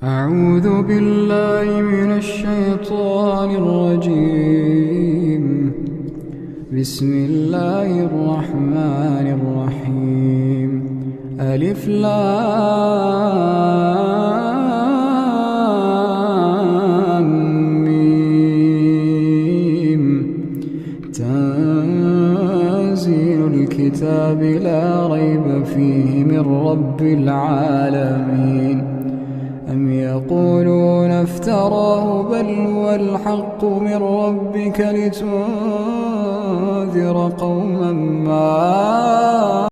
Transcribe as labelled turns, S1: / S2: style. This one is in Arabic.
S1: أعوذ بالله من الشيطان الرجيم. بسم الله الرحمن الرحيم. ألف لام ميم. تنزيل الكتاب لا ريب فيه من رب العالمين. أم يقولون افتراه بل هو الحق من ربك لتنذر قوما ما